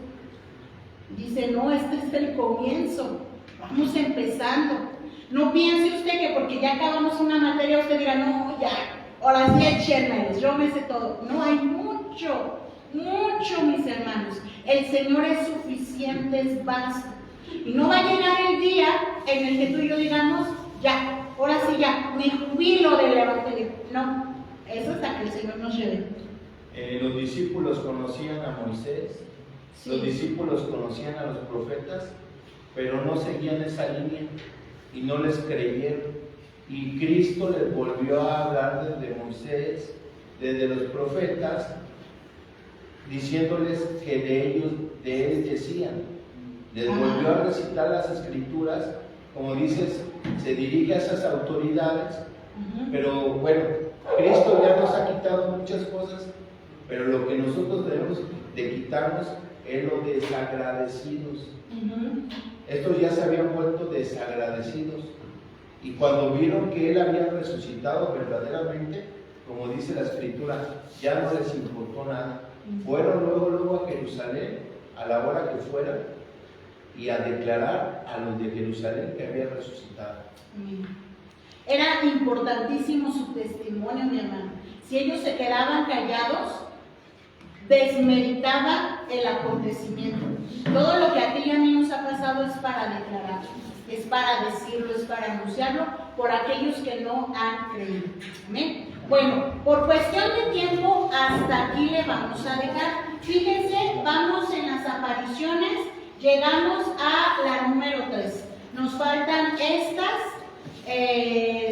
A: Dice, no, este es el comienzo, vamos empezando. No piense usted que porque ya acabamos una materia usted dirá, no, ya, ahora sí échenmelos, yo me sé todo. No, hay mucho, mis hermanos. El Señor es suficiente, es vasto. Y no va a llegar el día en el que tú y yo digamos, ya, ahora sí ya, me jubilo del Evangelio. No, eso es hasta que el Señor nos lleve.
I: Los discípulos conocían a Moisés, sí. Los discípulos conocían a los profetas, pero no seguían esa línea y no les creyeron. Y Cristo les volvió a hablar desde Moisés, desde los profetas, diciéndoles que de él decían. Les volvió a recitar las escrituras, como dices, se dirige a esas autoridades, pero bueno, Cristo ya nos ha quitado muchas cosas, pero lo que nosotros debemos de quitarnos es los desagradecidos. Estos ya se habían vuelto desagradecidos, y cuando vieron que Él había resucitado verdaderamente, como dice la escritura, ya no les importó nada. Fueron luego a Jerusalén, a la hora que fuera, y a declarar a los de Jerusalén que había resucitado.
A: Era importantísimo su testimonio, mi hermano. Si ellos se quedaban callados, desmeritaba el acontecimiento. Todo lo que a ti y a mí nos ha pasado es para declararlo, es para decirlo, es para anunciarlo por aquellos que no han creído. Amén. Bueno, por cuestión de tiempo, hasta aquí le vamos a dejar. Fíjense, vamos en las apariciones. Llegamos a la número 3. Nos faltan estas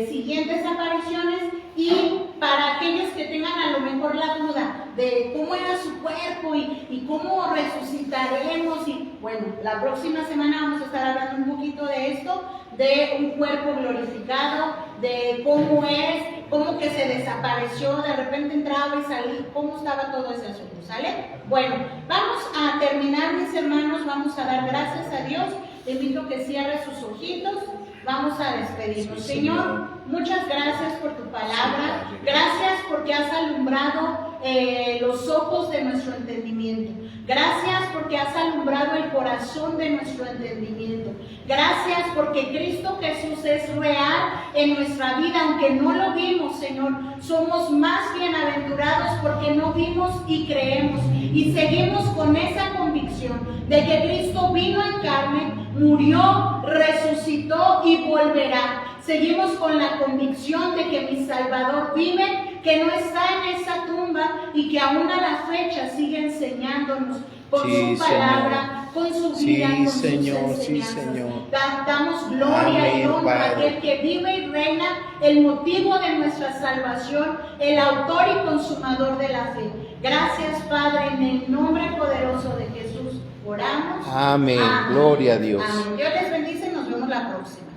A: siguientes apariciones, y para aquellos que tengan a lo mejor la duda de cómo era su cuerpo y cómo resucitaremos, y bueno, la próxima semana vamos a estar hablando un poquito de esto, de un cuerpo glorificado, de cómo es, cómo que se desapareció, de repente entraba y salía, cómo estaba todo ese asunto, ¿sale? Bueno, vamos a terminar, mis hermanos, vamos a dar gracias a Dios. Te invito a que cierre sus ojitos. Vamos a despedirnos. Señor, muchas gracias por tu palabra. Gracias porque has alumbrado los ojos de nuestro entendimiento. Gracias porque has alumbrado el corazón de nuestro entendimiento. Gracias porque Cristo Jesús es real en nuestra vida, aunque no lo vimos, Señor. Somos más bienaventurados porque no vimos y creemos. Y seguimos con esa convicción de que Cristo vino en carne, murió, resucitó y volverá. Seguimos con la convicción de que mi Salvador vive, que no está en esa tumba y que aún a la fecha sigue enseñándonos con su palabra, con su vida, con sus enseñanzas. Damos gloria y honra a aquel que vive y reina, el motivo de nuestra salvación, el autor y consumador de la fe. Gracias, Padre, en el nombre poderoso de Jesús oramos.
I: Amén. Gloria a Dios.
A: Amén. Dios les bendice y nos vemos la próxima.